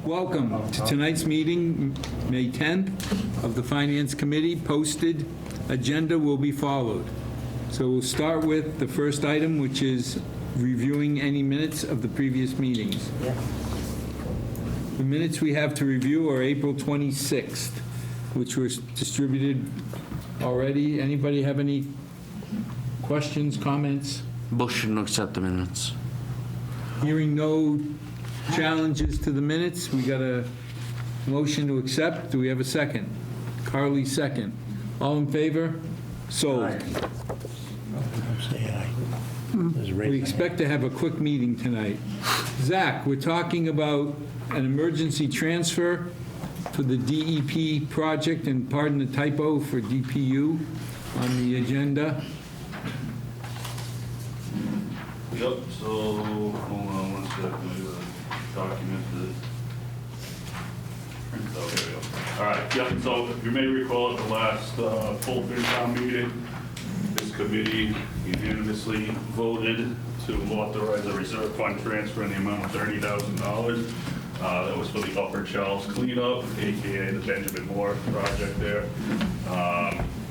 Welcome to tonight's meeting, May 10th, of the Finance Committee. Posted agenda will be followed. So we'll start with the first item, which is reviewing any minutes of the previous meetings. The minutes we have to review are April 26th, which was distributed already. Anybody have any questions, comments? Motion to accept the minutes. Hearing no challenges to the minutes, we got a motion to accept. Do we have a second? Carly, second. All in favor? Sold. Say aye. We expect to have a quick meeting tonight. Zach, we're talking about an emergency transfer for the DEP project, and pardon the typo for DPU on the agenda. Yep, so, hold on one second, let me document this. Oh, there we go. All right, yep, so you may recall at the last full FinCom meeting, this committee unanimously voted to authorize a reserve fund transfer in the amount of $30,000. That was for the upper Charles cleanup, AKA the Benjamin Moore project there.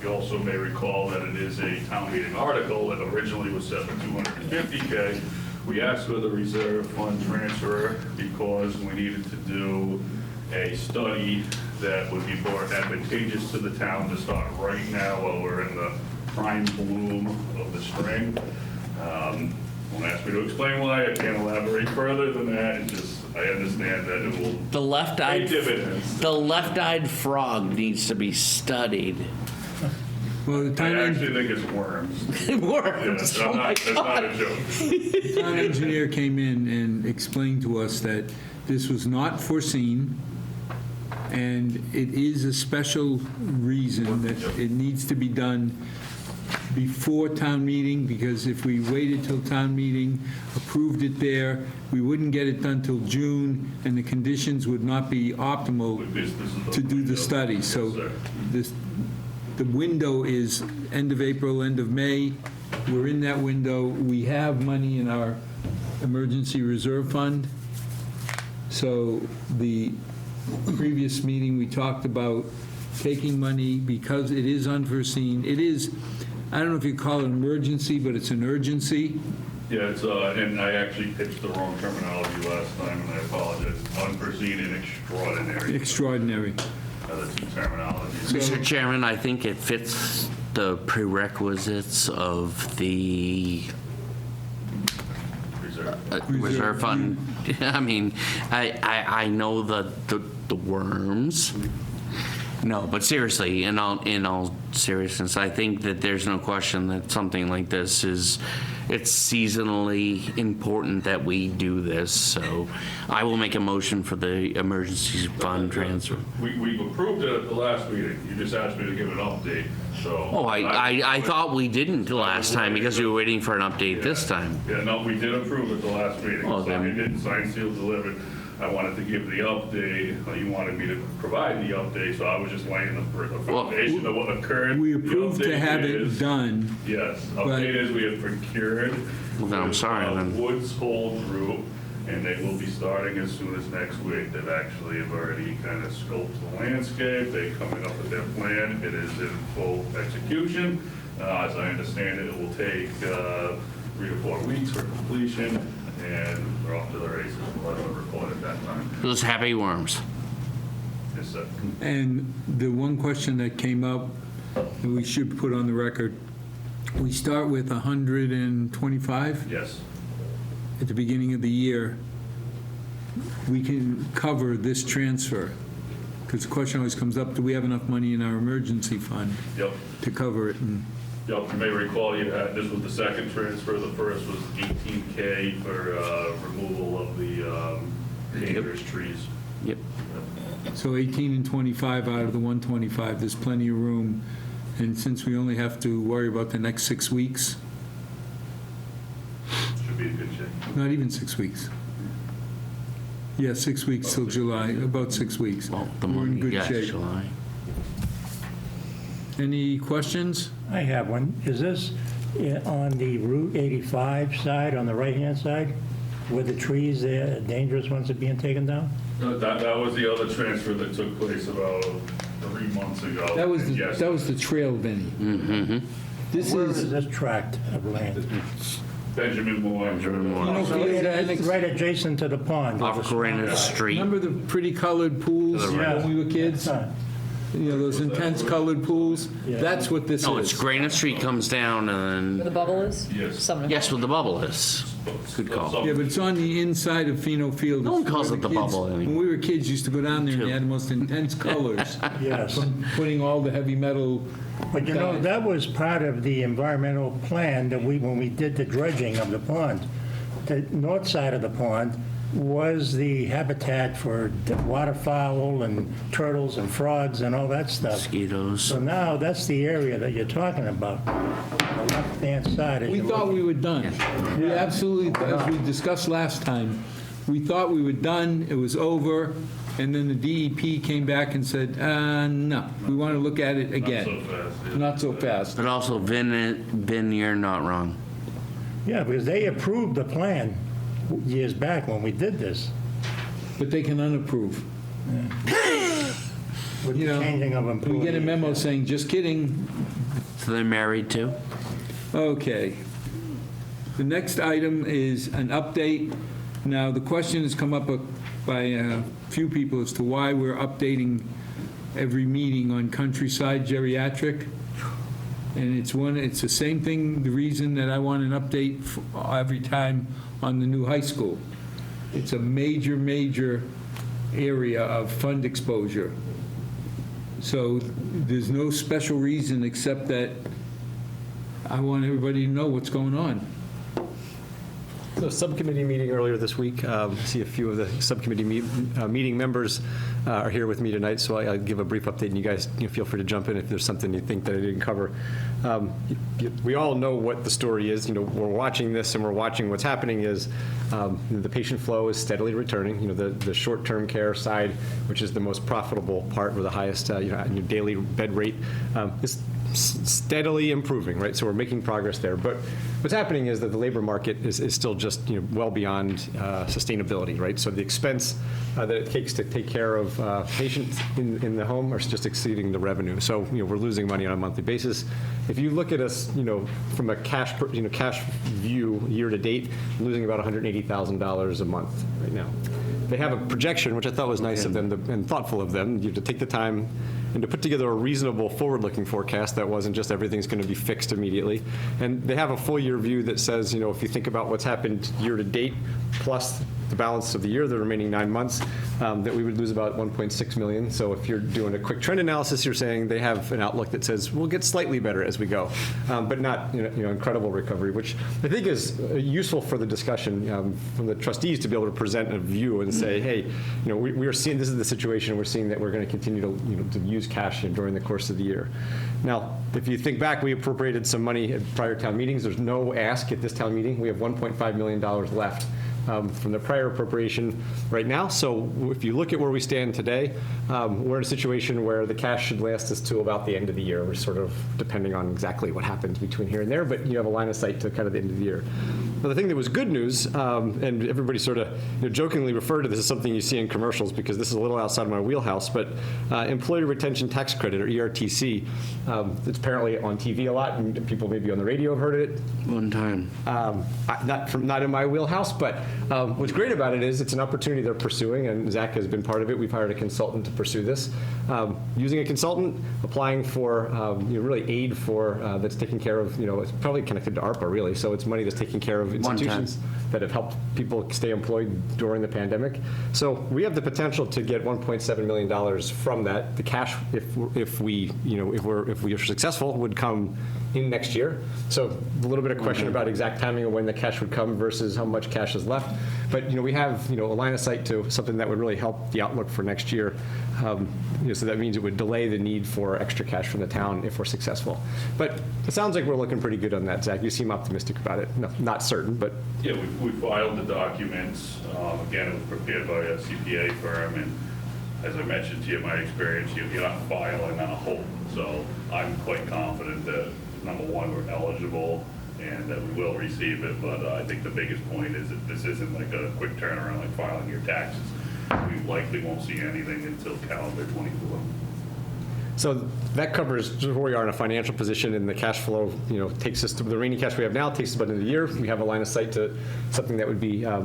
You also may recall that it is a town meeting article that originally was set for $250K. We asked for the reserve fund transfer because we needed to do a study that would be more advantageous to the town to start right now while we're in the prime bloom of the spring. Don't ask me to explain why, I can't elaborate further than that. It's just, I understand that it will The pay left-eyed dividends. frog needs to be studied. Well, the I town actually think it's worms. Worms. Yeah, Oh my that's not a joke. town engineer came in and explained to us that this was not foreseen, and it is a special reason that it needs to be done before town meeting, because if we waited till town meeting, approved it there, we wouldn't get it done till June, and the conditions would not be optimal This is to do the window. study. Yes, So sir. the window is end of April, end of May. We're in that window. We have money in our emergency reserve fund. So the previous meeting, we talked about taking money because it is unforeseen. It is, I don't know if you call it an emergency, but it's an urgency. Yeah, it's, and I actually pitched the wrong terminology last time, and I apologize. Unforeseen and extraordinary Extraordinary. are the two terminologies. Mr. Chairman, I think it fits the prerequisites of the Reserve. reserve fund. I mean, I know the worms. No, but seriously, in all seriousness, I think that there's no question that something like this it's seasonally important that we do this. So I will make a motion for the emergency fund transfer. We've approved it at the last meeting. You just asked me to give an update, so. Oh, I thought we didn't the last time because we were waiting for an update this time. Yeah, no, we did approve it the last meeting. Oh, then- Signed it, signed, sealed, delivered. I wanted to give the update. You wanted me to provide the update, so I was just laying the foundation of what occurred. We The approved to update have it is- done. Yes, update is we have procured. Well, then I'm sorry, then. Woods Hole Group, and they will be starting as soon as next week. They've actually have already kind of scoped the landscape. They're coming up with their plan. It is in full execution. As I understand it, it will take 3 to 4 weeks for completion, and they're off to the races. We'll have a report at that time. Those happy worms. Yes, sir. And the one question that came up, that we should put on the record, we start with 125 Yes. at the beginning of the year. We can cover this transfer, because the question always comes up, do we have enough money in our emergency fund Yep. to cover it? And Yep, you may recall this was the second transfer. The first was $18K for removal of the dangerous trees. Yep. so 18 and 25 out of the 125, there's plenty of room. And since we only have to worry about the next 6 weeks, Should be in good shape. not even 6 weeks. Yeah, 6 weeks till July, about 6 weeks. Well, the We're in money, good yeah, shape. July. Any questions? I have one. Is this on the Route 85 side, on the right-hand side, where the trees, the dangerous ones are being taken down? That was the other transfer that took place about 3 months ago. That was And yes, the trail, Vinnie. This Where is, is this tract of land? Benjamin Moore. know, So it's right adjacent to the pond. Off Granite Street. remember the pretty colored pools Yeah. when we were kids? You know, those intense colored pools? Yeah. That's what this No, it's is. Granite Street comes down Where and the bubble is? Yes. Sumner. yes, where the bubble is. Good call. Yeah, but it's on the inside of Pheno Field. No one It's calls where it the kids- bubble When anymore. we were kids, used to go down there and they had the most intense colors. Yes. Putting all the heavy metal, But you know, that was part of the environmental plan that when we did the dredging of the pond. The north side of the pond was the habitat for waterfowl and turtles and frogs and all that stuff. Mosquitoes. So now, that's the area that you're talking about, the left-hand side. as we you thought look. we were done. We absolutely, as we discussed last time, we thought we were done, it was over, and then the DEP came back and said, no, we want to look at it So again. fast, yeah. Not so fast. But also, Vin, you're not wrong. Yeah, because they approved the plan years back when we did this, But they can unapprove. with You the know, changing of we employees. get a memo saying, just kidding. So they're married too? Okay. The next item is an update. Now, the question has come up by a few people as to why we're updating every meeting on Countryside Geriatric. And it's the same thing, the reason that I want an update every time on the new high school. It's a major, major area of fund exposure. So there's no special reason except that I want everybody to know what's going on. So subcommittee meeting earlier this week. I see a few of the subcommittee meeting members are here with me tonight, so I'll give a brief update, and you guys feel free to jump in if there's something you think that I didn't cover. We all know what the story is. We're watching this and we're watching what's happening is the patient flow is steadily returning. The short-term care side, which is the most profitable part, where the highest daily bed rate is steadily improving, right? So we're making progress there. But what's happening is that the labor market is still just well beyond sustainability, right? So the expense that it takes to take care of patients in the home are just exceeding the revenue. So we're losing money on a monthly basis. If you look at us, from a cash view year to date, losing about $180,000 a month right now. They have a projection, which I thought was nice of them and thoughtful of them, to take the time and to put together a reasonable forward-looking forecast that wasn't just everything's going to be fixed immediately. And they have a full-year view that says, if you think about what's happened year to date, plus the balance of the year, the remaining 9 months, that we would lose about 1.6 million. So if you're doing a quick trend analysis, you're saying they have an outlook that says we'll get slightly better as we go, but not incredible recovery, which I think is useful for the discussion from the trustees to be able to present a view and say, hey, we are seeing this is the situation. We're seeing that we're going to continue to use cash during the course of the year. Now, if you think back, we appropriated some money at prior town meetings. There's no ask at this town meeting. We have $1.5 million left from the prior appropriation right now. So if you look at where we stand today, we're in a situation where the cash should last us to about the end of the year. We're sort of depending on exactly what happens between here and there, but you have a line of sight to kind of the end of the year. Now, the thing that was good news, and everybody sort of jokingly referred to this as something you see in commercials because this is a little outside of my wheelhouse, but Employee Retention Tax Credit, or ERTC, it's apparently on TV a lot, and people maybe on the radio have heard of it. One time. Not in my wheelhouse, but what's great about it is it's an opportunity they're pursuing, and Zach has been part of it. We've hired a consultant to pursue this. Using a consultant, applying for really aid for that's taking care of, it's probably connected to ARPA really, so it's money that's taking care of institutions that have helped people stay employed during the pandemic. So we have the potential to get $1.7 million from that. The cash, if we are successful, would come in next year. So a little bit of question about exact timing of when the cash would come versus how much cash is left. But we have a line of sight to something that would really help the outlook for next year. So that means it would delay the need for extra cash from the town if we're successful. But it sounds like we're looking pretty good on that, Zach. You seem optimistic about it. No, not certain, but Yeah, we filed the documents. Again, it was prepared by a CPA firm, and as I mentioned to you, my experience, you're not filing on a hold. So I'm quite confident that, number one, we're eligible and that we will receive it. But I think the biggest point is that this isn't like a quick turnaround like filing your taxes. we likely won't see anything until calendar '24. So that covers just where we are in a financial position, and the cash flow, takes us to, the remaining cash we have now takes us about into the year. We have a line of sight to something that would be, a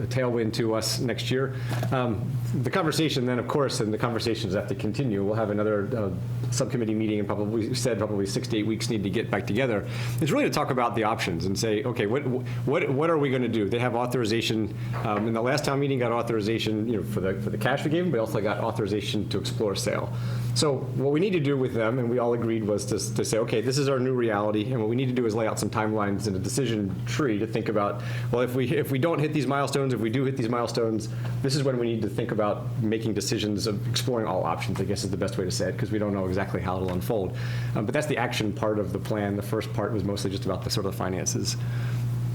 tailwind to us next year. The conversation then, of course, and the conversations have to continue. We'll have another subcommittee meeting, and probably 6 to 8 weeks need to get back together. It's really to talk about the options and say, okay, what are we going to do? They have authorization, in the last town meeting, got authorization, for the cash we gave them, but also got authorization to explore sale. So what we need to do with them, and we all agreed, was to say, okay, this is our new reality, and what we need to do is lay out some timelines and a decision tree to think about, well, if we don't hit these milestones, if we do hit these milestones, this is when we need to think about making decisions of exploring all options, I guess is the best way to say it, because we don't know exactly how it'll unfold. But that's the action part of the plan. The first part was mostly just about the sort of finances.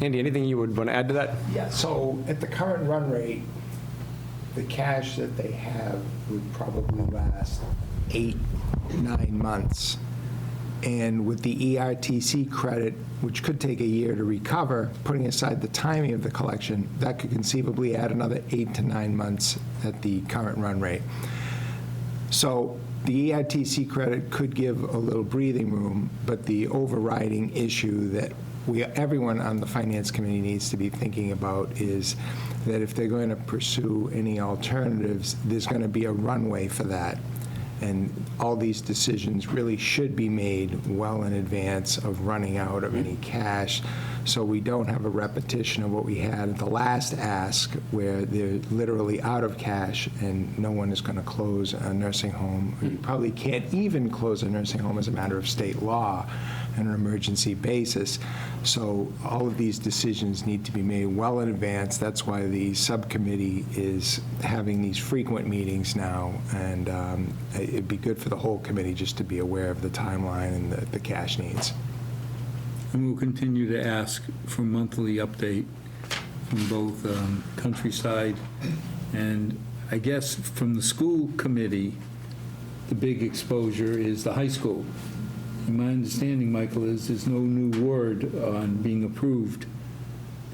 Andy, anything you would want to add to that? Yeah, so at the current run rate, the cash that they have would probably last 8-9 months. And with the ERTC credit, which could take a year to recover, putting aside the timing of the collection, that could conceivably add another 8 to 9 months at the current run rate. So the ERTC credit could give a little breathing room, but the overriding issue that everyone on the Finance Committee needs to be thinking about is that if they're going to pursue any alternatives, there's going to be a runway for that. And all these decisions really should be made well in advance of running out of any cash, so we don't have a repetition of what we had at the last ask, where they're literally out of cash and no one is going to close a nursing home. You probably can't even close a nursing home as a matter of state law on an emergency basis. So all of these decisions need to be made well in advance. That's why the subcommittee is having these frequent meetings now, and it'd be good for the whole committee just to be aware of the timeline and the cash needs. And we'll continue to ask for monthly update from both Countryside and, I guess, from the school committee. The big exposure is the high school. And my understanding, Michael, is there's no new word on being approved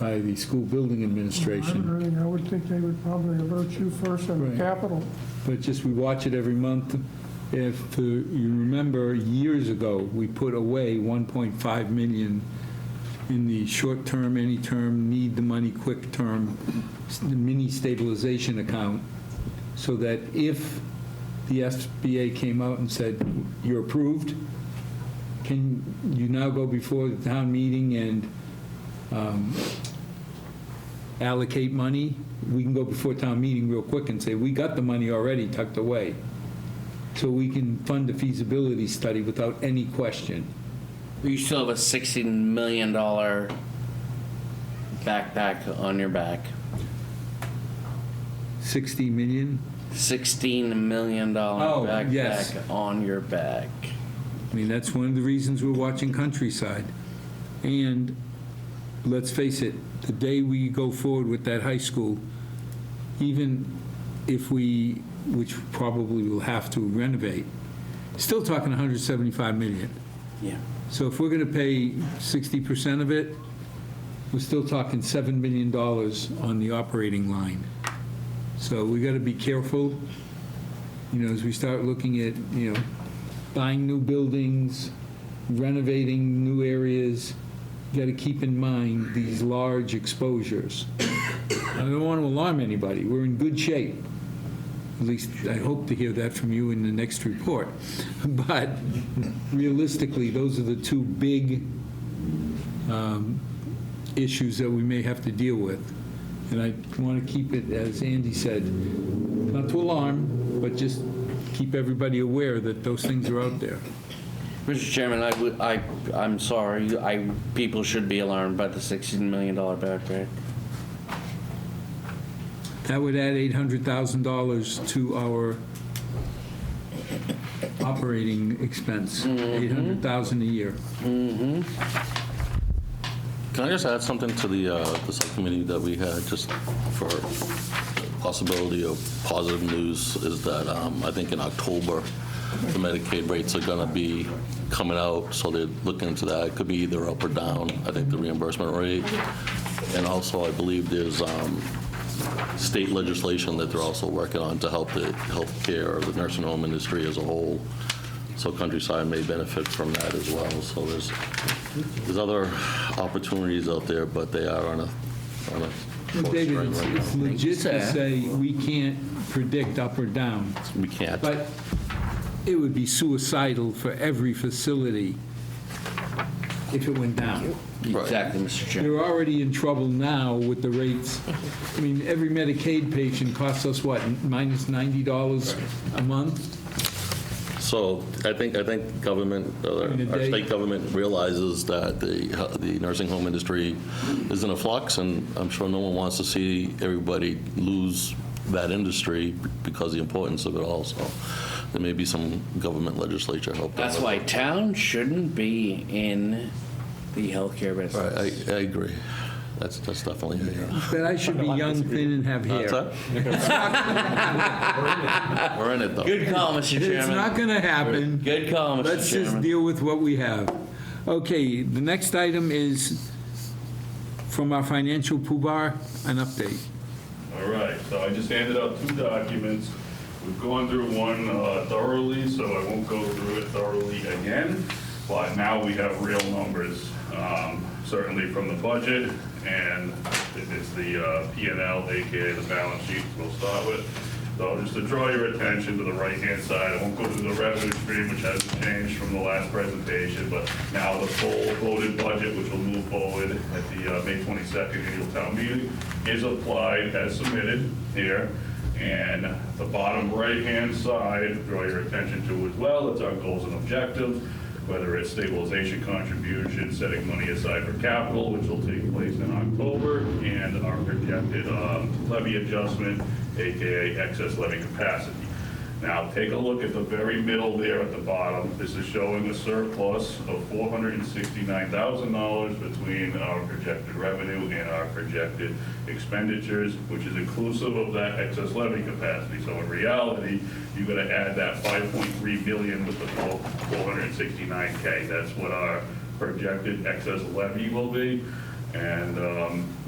by the school building administration. I would think they would probably avert you first on Right. the capital. But just, we watch it every month. If you remember, years ago, we put away 1.5 million in the short-term, any-term, need the money quick-term, mini stabilization account, so that if the SBA came out and said, you're approved, can you now go before the town meeting and allocate money? We can go before town meeting real quick and say, we got the money already tucked away. So we can fund a feasibility study without any question. You still have a $16 million backpack on your back. 60 million? $16 million backpack yes. on your back. I mean, that's one of the reasons we're watching Countryside. And let's face it, the day we go forward with that high school, even if we, which probably will have to renovate, still talking 175 million. Yeah. So if we're going to pay 60% of it, we're still talking $7 million on the operating line. So we got to be careful, as we start looking at, buying new buildings, renovating new areas. You got to keep in mind these large exposures. I don't want to alarm anybody. We're in good shape. At least I hope to hear that from you in the next report. But realistically, those are the two big issues that we may have to deal with. And I want to keep it, as Andy said, not to alarm, but just keep everybody aware that those things are out there. Mr. Chairman, I'm sorry. People should be alarmed by the $16 million backpack. That would add $800,000 to our operating expense, $800,000 a year. Can I just add something to the subcommittee that we had, just for possibility of positive news, is that I think in October, the Medicaid rates are going to be coming out, so they're looking into that. It could be either up or down, I think, the reimbursement rate. And also, I believe there's state legislation that they're also working on to help the healthcare or the nursing home industry as a whole. So Countryside may benefit from that as well. So there's other opportunities out there, but they are on a short David, string right it's now. legit to say we can't predict up or down, We can't. but it would be suicidal for every facility if it went down. Exactly, Mr. Chairman. They're already in trouble now with the rates. I mean, every Medicaid patient costs us, what, minus $90 a month? So I think government, In a our day. state government realizes that the nursing home industry is in a flux, and I'm sure no one wants to see everybody lose that industry because of the importance of it all. So there may be some government legislature help. That's why towns shouldn't be in the healthcare business. I agree. That's definitely. That I should be young, thin, and have hair. We're in it though. Good call, Mr. Chairman. It's not going to happen. Good call, Mr. Let's just Chairman. deal with what we have. Okay, the next item is from our financial poobah, an update. All right, so I just handed out 2 documents. We've gone through one thoroughly, so I won't go through it thoroughly again. But now we have real numbers, certainly from the budget, and it's the P&L, AKA the balance sheet we'll start with. So just to draw your attention to the right-hand side, I won't go through the revenue stream, which hasn't changed from the last presentation, but now the full voted budget, which will move forward at the May 22nd annual town meeting, is applied as submitted here. And the bottom right-hand side, draw your attention to as well, it's our goals and objectives, whether it's stabilization contribution, setting money aside for capital, which will take place in October, and our projected levy adjustment, AKA excess levy capacity. Now, take a look at the very middle there at the bottom. This is showing a surplus of $469,000 between our projected revenue and our projected expenditures, which is inclusive of that excess levy capacity. So in reality, you're going to add that 5.3 million with the 469K. That's what our projected excess levy will be. And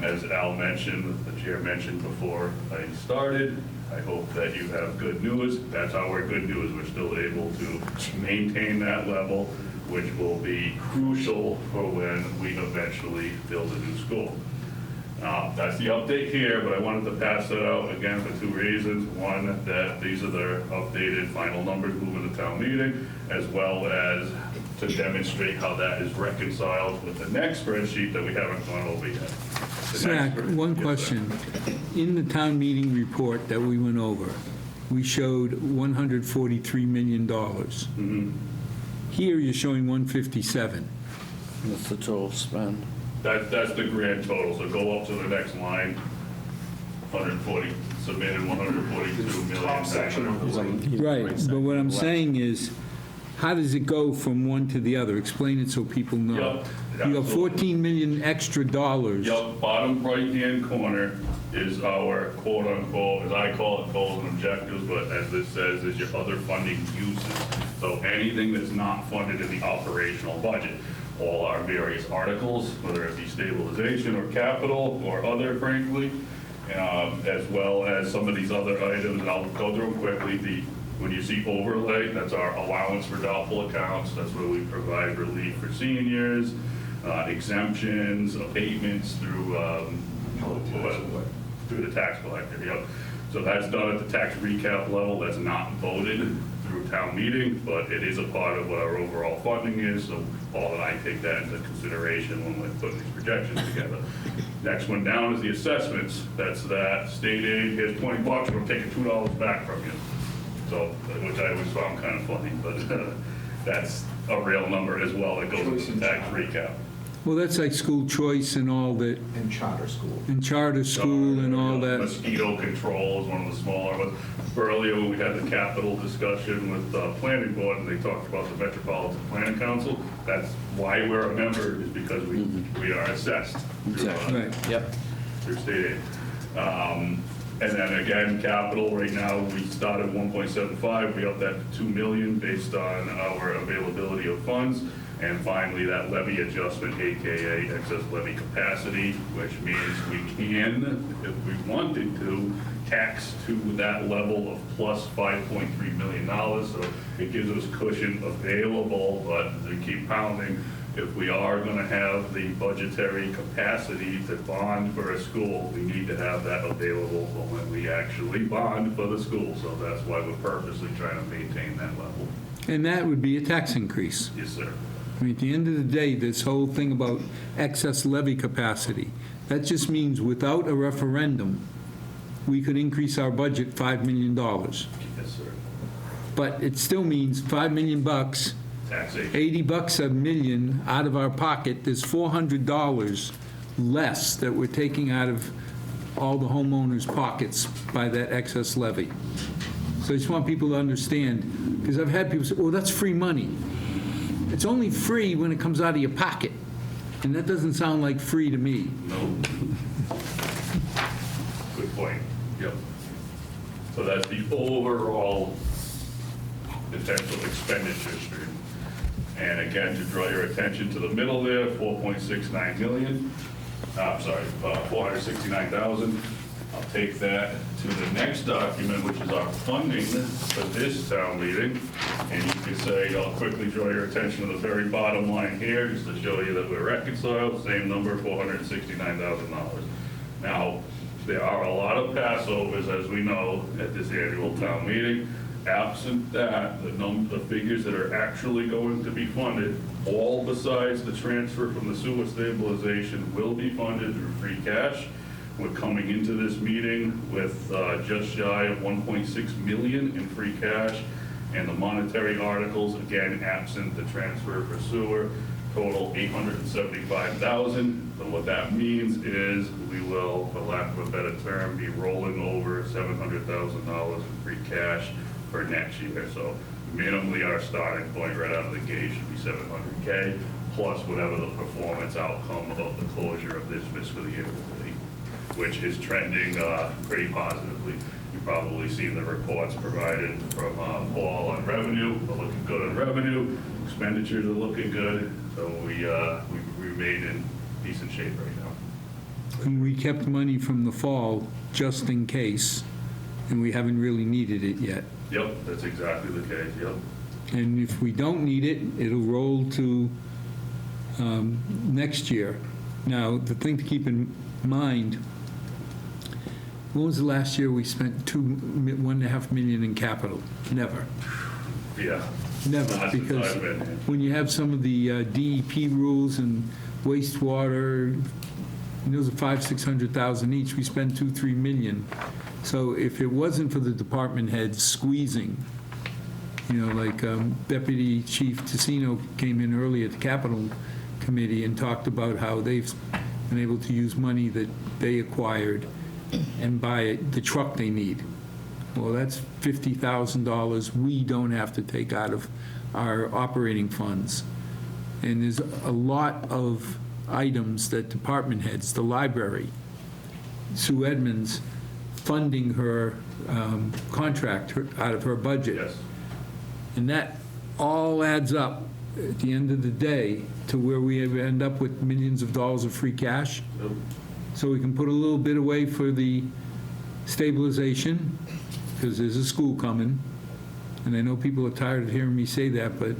as Al mentioned, the chair mentioned before I started, I hope that you have good news. That's our good news. We're still able to maintain that level, which will be crucial for when we eventually build a new school. That's the update here, but I wanted to pass that out again for 2 reasons. One, that these are the updated final numbers moving to town meeting, as well as to demonstrate how that is reconciled with the next spreadsheet that we haven't gone over yet. The Zach, next- one Yes, sir. question. In the town meeting report that we went over, we showed $143 million. Here, you're showing 157. That's the total spend. That's the grand total, so go up to the next line, 140, submitted 142 million. Right, but what I'm saying is, how does it go from one to the other? Explain it so people know. Yup, You got absolutely. 14 million extra dollars. Yup, bottom right-hand corner is our quote-unquote, as I call it, goals and objectives, but as this says, is your other funding uses. So anything that's not funded in the operational budget, all our various articles, whether it be stabilization or capital or other, frankly, as well as some of these other items, and I'll go through them quickly. When you see overlay, that's our allowance for doubtful accounts. That's where we provide relief for seniors, exemptions, abatements through the tax collector. Yep. So that's done at the tax recap level. That's not voted through town meeting, but it is a part of what our overall funding is. So Paul and I take that into consideration when we're putting these projections together. Next one down is the assessments. That's that state aid. Here's $20. We're taking $2 back from you. So, which I always found kind of funny, but that's a real number as well that goes with the tax recap. Well, that's like school choice and all that, And charter school. and charter school and all that. Mosquito control is one of the smaller ones. Earlier, when we had the capital discussion with the planning board, and they talked about the Metropolitan Planning Council, that's why we're a member, is because we are assessed. through, Right. Yep. through state aid. And then again, capital, right now, we started 1.75, we upped that to 2 million based on our availability of funds. And finally, that levy adjustment, AKA excess levy capacity, which means we can, if we wanted to, tax to that level of plus $5.3 million. So it gives us cushion available, but as we keep pounding, if we are going to have the budgetary capacity to bond for a school, we need to have that available when we actually bond for the school. So that's why we're purposely trying to maintain that level. And that would be a tax increase. Yes, sir. I mean, at the end of the day, this whole thing about excess levy capacity, that just means without a referendum, we could increase our budget $5 million. Yes, sir. But it still means $5 million, Taxation. $80 a million out of our pocket. There's $400 less that we're taking out of all the homeowners' pockets by that excess levy. So I just want people to understand, because I've had people say, oh, that's free money. It's only free when it comes out of your pocket. And that doesn't sound like free to me. No. Good point. Yep. So that's the overall potential expenditure stream. And again, to draw your attention to the middle there, 4.69 million. I'm sorry, 469,000. I'll take that to the next document, which is our funding for this town meeting. And you can say, I'll quickly draw your attention to the very bottom line here, just to show you that we're reconciled, same number, $469,000. Now, there are a lot of Passovers, as we know, at this annual town meeting. Absent that, the figures that are actually going to be funded, all besides the transfer from the sewer stabilization, will be funded through free cash. We're coming into this meeting with just shy of 1.6 million in free cash, and the monetary articles, again, absent the transfer for sewer, total 875,000. So what that means is we will, for lack of a better term, be rolling over $700,000 in free cash for next year. So minimally, our starting point right out of the gate should be $700K, plus whatever the performance outcome of the closure of this fiscal year will be, which is trending pretty positively. You've probably seen the reports provided from Paul on revenue. We're looking good on revenue. Expenditures are looking good. So we remain in decent shape right now. And we kept money from the fall just in case, and we haven't really needed it yet. Yep, that's exactly the case, yep. And if we don't need it, it'll roll to next year. Now, the thing to keep in mind, when was the last year we spent $1.5 million in capital? Never. Yeah. Never, Not since because I've been here. when you have some of the DEP rules and wastewater, and those are $500,000-600,000 each, we spend $2-3 million. So if it wasn't for the department heads squeezing, you know, like Deputy Chief Tassino came in early at the Capital Committee and talked about how they've been able to use money that they acquired and buy the truck they need. Well, that's $50,000 we don't have to take out of our operating funds. And there's a lot of items that department heads, the library, Sue Edmonds, funding her contract out of her budget. Yes. And that all adds up at the end of the day to where we end up with millions of dollars of free cash. Yep. So we can put a little bit away for the stabilization, because there's a school coming. And I know people are tired of hearing me say that, but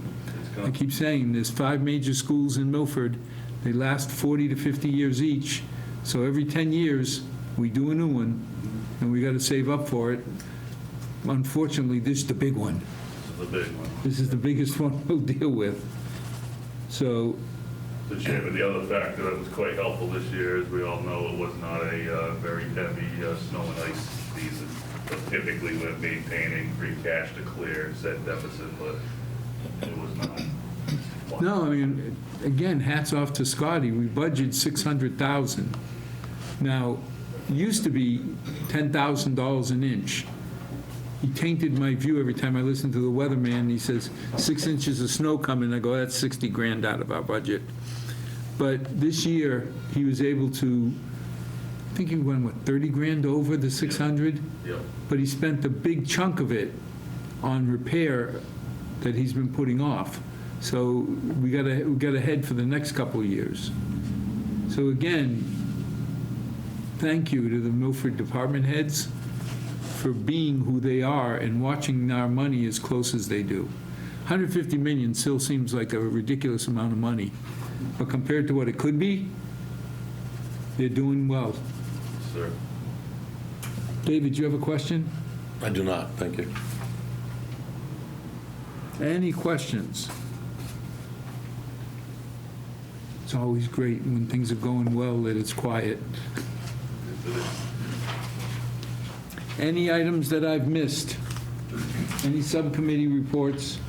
I keep saying there's 5 major schools in Milford. They last 40 to 50 years each. So every 10 years, we do a new one, and we got to save up for it. Unfortunately, this is the big one. This is the big one. This is the biggest one we'll deal with. So, The Chairman, the other factor that was quite helpful this year, as we all know, it was not a very heavy snow and ice season. So typically, we're maintaining free cash to clear said deficit, but it was not. no, I mean, again, hats off to Scotty. We budgeted $600,000. Now, it used to be $10,000 an inch. He tainted my view every time I listen to the weatherman. He says, 6 inches of snow coming. I go, that's 60 grand out of our budget. But this year, he was able to, I think he went, 30 grand over the 600? Yep. But he spent a big chunk of it on repair that he's been putting off. So we gotta head for the next couple of years. So again, thank you to the Milford department heads for being who they are and watching our money as close as they do. 150 million still seems like a ridiculous amount of money, but compared to what it could be, they're doing well. Sir. David, do you have a question? I do not, thank you. Any questions? It's always great when things are going well that it's quiet. Any items that I've missed? Any subcommittee reports?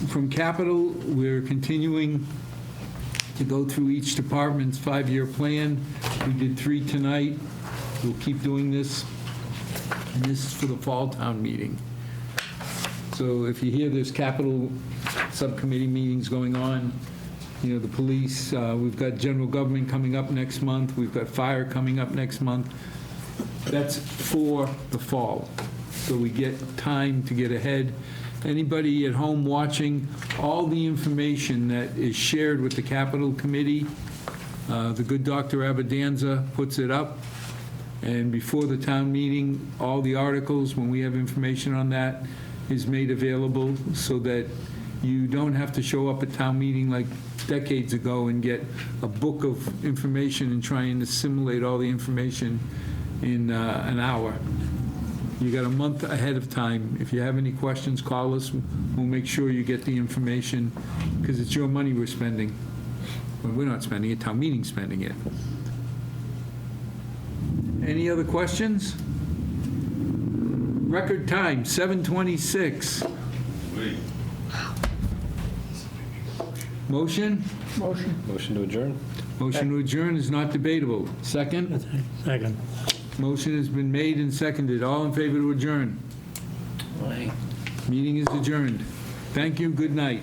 From Capital, we're continuing to go through each department's 5-year plan. We did 3 tonight. We'll keep doing this. And this is for the fall town meeting. So if you hear there's capital subcommittee meetings going on, you know, the police, we've got general government coming up next month, we've got fire coming up next month. That's for the fall, so we get time to get ahead. Anybody at home watching, all the information that is shared with the capital committee, the good Dr. Abadanza puts it up, and before the town meeting, all the articles, when we have information on that, is made available so that you don't have to show up at town meeting like decades ago and get a book of information and try and assimilate all the information in an hour. You got a month ahead of time. If you have any questions, call us. We'll make sure you get the information, because it's your money we're spending. Well, we're not spending it, town meeting's spending it. Any other questions? Record time, 7:26. Motion? Motion to adjourn? Motion to adjourn is not debatable. Second? Second. Motion has been made and seconded. All in favor to adjourn? Meeting is adjourned. Thank you, good night.